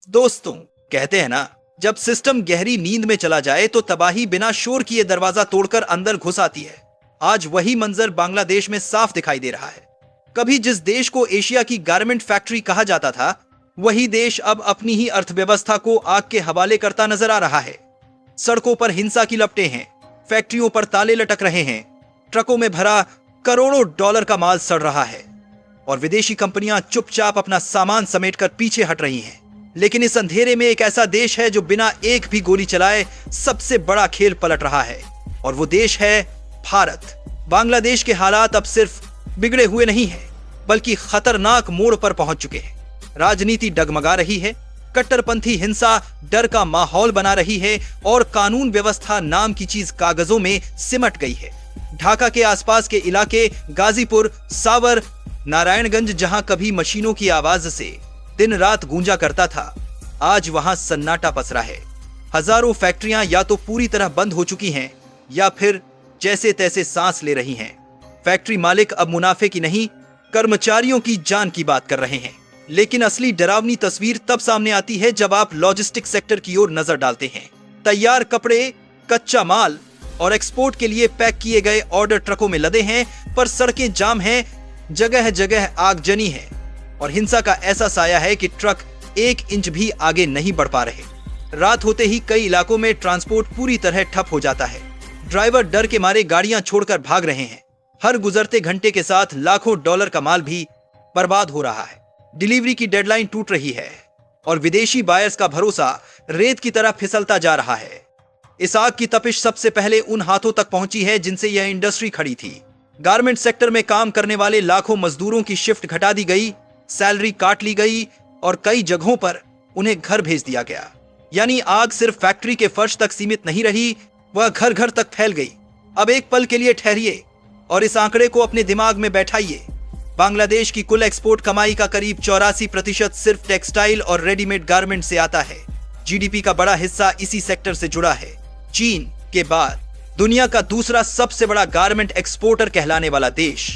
दोस्तों, कहते हैं ना, जब सिस्टम गहरी नींद में चला जाए तो तबाही बिना शोर किए दरवाजा तोड़कर अंदर घुस आती है। आज वही मंजर बांग्लादेश में साफ दिखाई दे रहा है। कभी जिस देश को एशिया की गारमेंट फैक्ट्री कहा जाता था, वही देश अब अपनी ही अर्थव्यवस्था को आग के हवाले करता नजर आ रहा है। सड़कों पर हिंसा की लपटें हैं, फैक्ट्रियों पर ताले लटक रहे हैं, ट्रकों में भरा करोड़ों डॉलर का माल सड़ रहा है और विदेशी कंपनियां चुपचाप अपना सामान समेटकर पीछे हट रही हैं। लेकिन इस अंधेरे में एक ऐसा देश है जो बिना एक भी गोली चलाए सबसे बड़ा खेल पलट रहा है, और वो देश है भारत। बांग्लादेश के हालात अब सिर्फ बिगड़े हुए नहीं हैं, बल्कि खतरनाक मोड़ पर पहुंच चुके हैं। राजनीति डगमगा रही है, कट्टरपंथी हिंसा डर का माहौल बना रही है और कानून व्यवस्था नाम की चीज कागजों में सिमट गई है। ढाका के आसपास के इलाके, गाजीपुर, सावर, नारायणगंज, जहां कभी मशीनों की आवाज से दिन रात गूंजा करता था, आज वहां सन्नाटा पसरा है। हजारों फैक्ट्रियां या तो पूरी तरह बंद हो चुकी हैं या फिर जैसे तैसे सांस ले रही हैं। फैक्ट्री मालिक अब मुनाफे की नहीं, कर्मचारियों की जान की बात कर रहे हैं। लेकिन असली डरावनी तस्वीर तब सामने आती है जब आप लॉजिस्टिक सेक्टर की ओर नजर डालते हैं। तैयार कपड़े, कच्चा माल और एक्सपोर्ट के लिए पैक किए गए ऑर्डर ट्रकों में लदे हैं, पर सड़कें जाम हैं, जगह जगह आगजनी है और हिंसा का ऐसा साया है कि ट्रक 1 इंच भी आगे नहीं बढ़ पा रहे। रात होते ही कई इलाकों में ट्रांसपोर्ट पूरी तरह ठप हो जाता है। ड्राइवर डर के मारे गाड़ियां छोड़कर भाग रहे हैं। हर गुजरते घंटे के साथ लाखों डॉलर का माल भी बर्बाद हो रहा है। डिलीवरी की डेडलाइन टूट रही है और विदेशी बायर्स का भरोसा रेत की तरह फिसलता जा रहा है। इस आग की तपिश सबसे पहले उन हाथों तक पहुंची है जिनसे यह इंडस्ट्री खड़ी थी। गारमेंट सेक्टर में काम करने वाले लाखों मजदूरों की शिफ्ट घटा दी गई, सैलरी काट ली गई और कई जगहों पर उन्हें घर भेज दिया गया। यानी आग सिर्फ फैक्ट्री के फर्श तक सीमित नहीं रही, वह घर घर तक फैल गई। अब एक पल के लिए ठहरिए और इस आंकड़े को अपने दिमाग में बैठाइए। बांग्लादेश की कुल एक्सपोर्ट कमाई का करीब 84% सिर्फ टेक्सटाइल और रेडीमेड गारमेंट से आता है। जीडीपी का बड़ा हिस्सा इसी सेक्टर से जुड़ा है। चीन के बाद दुनिया का दूसरा सबसे बड़ा गारमेंट एक्सपोर्टर कहलाने वाला देश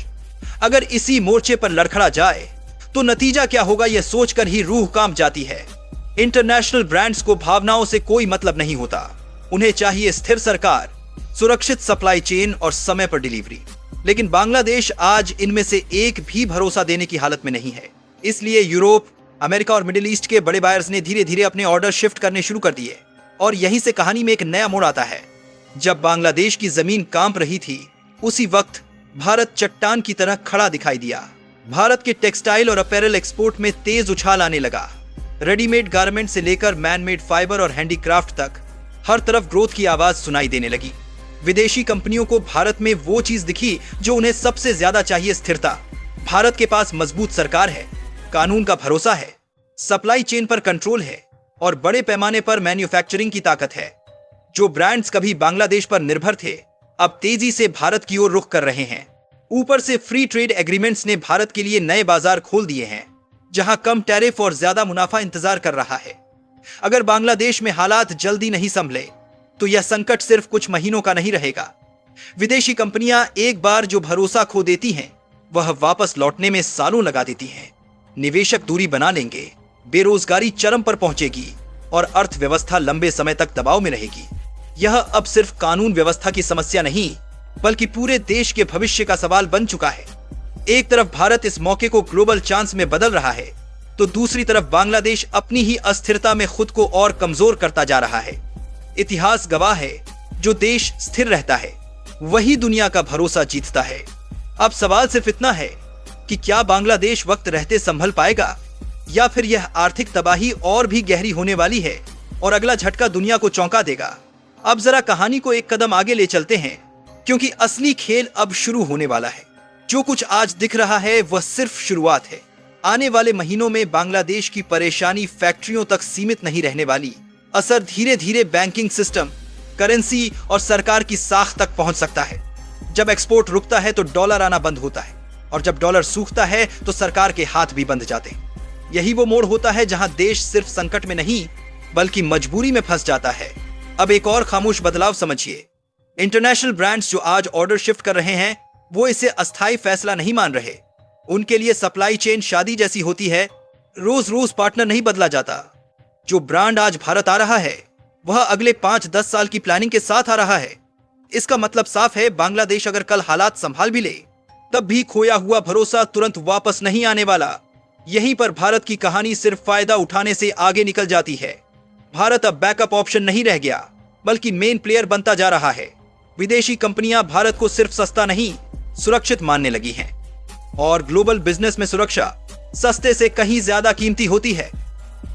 अगर इसी मोर्चे पर लड़खड़ा जाए तो नतीजा क्या होगा, यह सोचकर ही रूह कांप जाती है। इंटरनेशनल ब्रांड्स को भावनाओं से कोई मतलब नहीं होता। उन्हें चाहिए स्थिर सरकार, सुरक्षित सप्लाई चेन और समय पर डिलीवरी। लेकिन बांग्लादेश आज इनमें से एक भी भरोसा देने की हालत में नहीं है। इसलिए यूरोप, अमेरिका और मिडिल ईस्ट के बड़े बायर्स ने धीरे धीरे अपने ऑर्डर शिफ्ट करने शुरू कर दिए और यहीं से कहानी में एक नया मोड़ आता है। जब बांग्लादेश की जमीन कांप रही थी, उसी वक्त भारत चट्टान की तरह खड़ा दिखाई दिया। भारत के टेक्सटाइल और अपैरल एक्सपोर्ट में तेज उछाल आने लगा। रेडीमेड गारमेंट से लेकर मैनमेड फाइबर और हैंडीक्राफ्ट तक हर तरफ ग्रोथ की आवाज सुनाई देने लगी। विदेशी कंपनियों को भारत में वो चीज दिखी जो उन्हें सबसे ज्यादा चाहिए, स्थिरता। भारत के पास मजबूत सरकार है, कानून का भरोसा है, सप्लाई चेन पर कंट्रोल है और बड़े पैमाने पर मैन्युफैक्चरिंग की ताकत है। जो ब्रांड्स कभी बांग्लादेश पर निर्भर थे, अब तेजी से भारत की ओर रुख कर रहे हैं। ऊपर से फ्री ट्रेड एग्रीमेंट्स ने भारत के लिए नए बाजार खोल दिए हैं, जहां कम टैरिफ और ज्यादा मुनाफा इंतजार कर रहा है। अगर बांग्लादेश में हालात जल्दी नहीं संभले तो यह संकट सिर्फ कुछ महीनों का नहीं रहेगा। विदेशी कंपनियां एक बार जो भरोसा खो देती हैं, वह वापस लौटने में सालों लगा देती हैं। निवेशक दूरी बना लेंगे, बेरोजगारी चरम पर पहुंचेगी और अर्थव्यवस्था लंबे समय तक दबाव में रहेगी। यह अब सिर्फ कानून व्यवस्था की समस्या नहीं, बल्कि पूरे देश के भविष्य का सवाल बन चुका है। एक तरफ भारत इस मौके को ग्लोबल चांस में बदल रहा है, तो दूसरी तरफ बांग्लादेश अपनी ही अस्थिरता में खुद को और कमजोर करता जा रहा है। इतिहास गवाह है, जो देश स्थिर रहता है वही दुनिया का भरोसा जीतता है। अब सवाल सिर्फ इतना है कि क्या बांग्लादेश वक्त रहते संभल पाएगा, या फिर यह आर्थिक तबाही और भी गहरी होने वाली है और अगला झटका दुनिया को चौंका देगा। अब जरा कहानी को एक कदम आगे ले चलते हैं, क्योंकि असली खेल अब शुरू होने वाला है। जो कुछ आज दिख रहा है वह सिर्फ शुरुआत है। आने वाले महीनों में बांग्लादेश की परेशानी फैक्ट्रियों तक सीमित नहीं रहने वाली। असर धीरे धीरे बैंकिंग सिस्टम, करेंसी और सरकार की साख तक पहुंच सकता है। जब एक्सपोर्ट रुकता है तो डॉलर आना बंद होता है, और जब डॉलर सूखता है तो सरकार के हाथ भी बंध जाते हैं। यही वो मोड़ होता है जहां देश सिर्फ संकट में नहीं, बल्कि मजबूरी में फंस जाता है। अब एक और खामोश बदलाव समझिए। इंटरनेशनल ब्रांड्स जो आज ऑर्डर शिफ्ट कर रहे हैं, वो इसे अस्थायी फैसला नहीं मान रहे। उनके लिए सप्लाई चेन शादी जैसी होती है, रोज रोज पार्टनर नहीं बदला जाता। जो ब्रांड आज भारत आ रहा है वह अगले 5-10 साल की प्लानिंग के साथ आ रहा है। इसका मतलब साफ है, बांग्लादेश अगर कल हालात संभाल भी ले तब भी खोया हुआ भरोसा तुरंत वापस नहीं आने वाला। यहीं पर भारत की कहानी सिर्फ फायदा उठाने से आगे निकल जाती है। भारत अब बैकअप ऑप्शन नहीं रह गया बल्कि मेन प्लेयर बनता जा रहा है। विदेशी कंपनियां भारत को सिर्फ सस्ता नहीं सुरक्षित मानने लगी हैं और ग्लोबल बिजनेस में सुरक्षा सस्ते से कहीं ज्यादा कीमती होती है।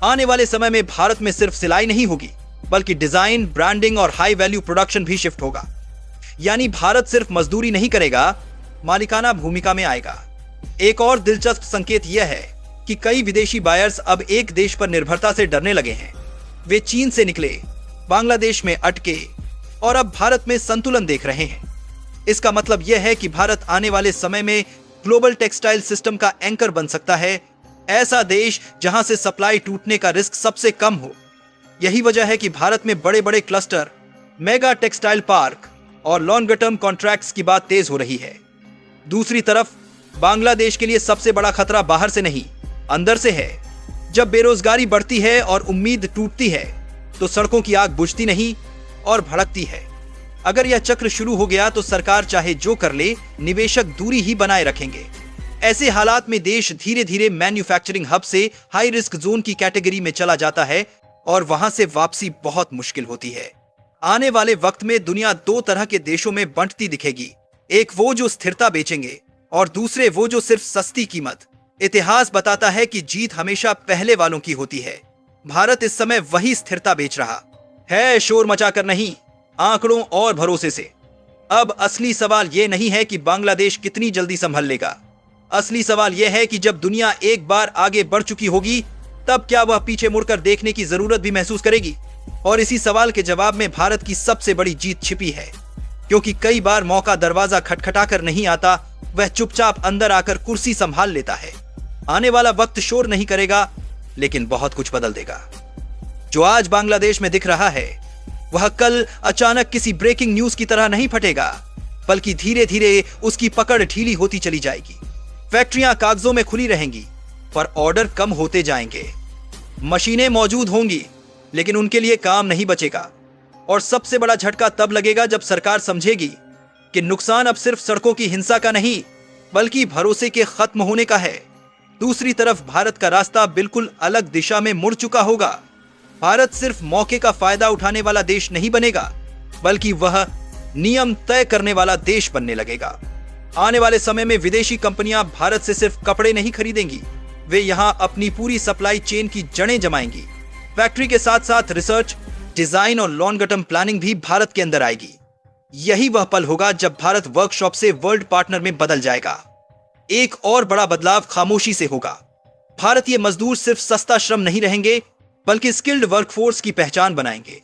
आने वाले समय में भारत में सिर्फ सिलाई नहीं होगी बल्कि डिजाइन, ब्रांडिंग और हाई वैल्यू प्रोडक्शन भी शिफ्ट होगा। यानी भारत सिर्फ मजदूरी नहीं करेगा, मालिकाना भूमिका में आएगा। एक और दिलचस्प संकेत यह है कि कई विदेशी बायर्स अब एक देश पर निर्भरता से डरने लगे हैं। वे चीन से निकले, बांग्लादेश में अटके और अब भारत में संतुलन देख रहे हैं। इसका मतलब यह है कि भारत आने वाले समय में ग्लोबल टेक्सटाइल सिस्टम का एंकर बन सकता है, ऐसा देश जहां से सप्लाई टूटने का रिस्क सबसे कम हो। यही वजह है कि भारत में बड़े बड़े क्लस्टर, मेगा टेक्सटाइल पार्क और लॉन्गर टर्म कॉन्ट्रैक्ट्स की बात तेज हो रही है। दूसरी तरफ बांग्लादेश के लिए सबसे बड़ा खतरा बाहर से नहीं, अंदर से है। जब बेरोजगारी बढ़ती है और उम्मीद टूटती है तो सड़कों की आग बुझती नहीं और भड़कती है। अगर यह चक्र शुरू हो गया तो सरकार चाहे जो कर ले, निवेशक दूरी ही बनाए रखेंगे। ऐसे हालात में देश धीरे धीरे मैन्युफैक्चरिंग हब से हाई रिस्क जोन की कैटेगरी में चला जाता है और वहां से वापसी बहुत मुश्किल होती है। आने वाले वक्त में दुनिया दो तरह के देशों में बंटती दिखेगी, एक वो जो स्थिरता बेचेंगे और दूसरे वो जो सिर्फ सस्ती कीमत। इतिहास बताता है कि जीत हमेशा पहले वालों की होती है। भारत इस समय वही स्थिरता बेच रहा है, शोर मचाकर नहीं, आंकड़ों और भरोसे से। अब असली सवाल यह नहीं है कि बांग्लादेश कितनी जल्दी संभल लेगा। असली सवाल यह है कि जब दुनिया एक बार आगे बढ़ चुकी होगी तब क्या वह पीछे मुड़कर देखने की जरूरत भी महसूस करेगी। और इसी सवाल के जवाब में भारत की सबसे बड़ी जीत छिपी है, क्योंकि कई बार मौका दरवाजा खटखटाकर नहीं आता, वह चुपचाप अंदर आकर कुर्सी संभाल लेता है। आने वाला वक्त शोर नहीं करेगा लेकिन बहुत कुछ बदल देगा। जो आज बांग्लादेश में दिख रहा है वह कल अचानक किसी ब्रेकिंग न्यूज की तरह नहीं फटेगा, बल्कि धीरे धीरे उसकी पकड़ ढीली होती चली जाएगी। फैक्ट्रियां कागजों में खुली रहेंगी पर ऑर्डर कम होते जाएंगे। मशीनें मौजूद होंगी लेकिन उनके लिए काम नहीं बचेगा। और सबसे बड़ा झटका तब लगेगा जब सरकार समझेगी कि नुकसान अब सिर्फ सड़कों की हिंसा का नहीं बल्कि भरोसे के खत्म होने का है। दूसरी तरफ भारत का रास्ता बिल्कुल अलग दिशा में मुड़ चुका होगा। भारत सिर्फ मौके का फायदा उठाने वाला देश नहीं बनेगा बल्कि वह नियम तय करने वाला देश बनने लगेगा। आने वाले समय में विदेशी कंपनियां भारत से सिर्फ कपड़े नहीं खरीदेंगी, वे यहां अपनी पूरी सप्लाई चेन की जड़ें जमाएंगी। फैक्ट्री के साथ साथ रिसर्च, डिजाइन और लॉन्गर टर्म प्लानिंग भी भारत के अंदर आएगी। यही वह पल होगा जब भारत वर्कशॉप से वर्ल्ड पार्टनर में बदल जाएगा। एक और बड़ा बदलाव खामोशी से होगा। भारतीय मजदूर सिर्फ सस्ता श्रम नहीं रहेंगे बल्कि स्किल्ड वर्कफोर्स की पहचान बनाएंगे।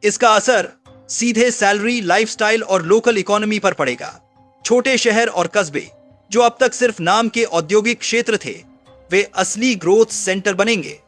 इसका असर सीधे सैलरी, लाइफस्टाइल और लोकल इकोनॉमी पर पड़ेगा। छोटे शहर और कस्बे जो अब तक सिर्फ नाम के औद्योगिक क्षेत्र थे, वे असली ग्रोथ सेंटर बनेंगे।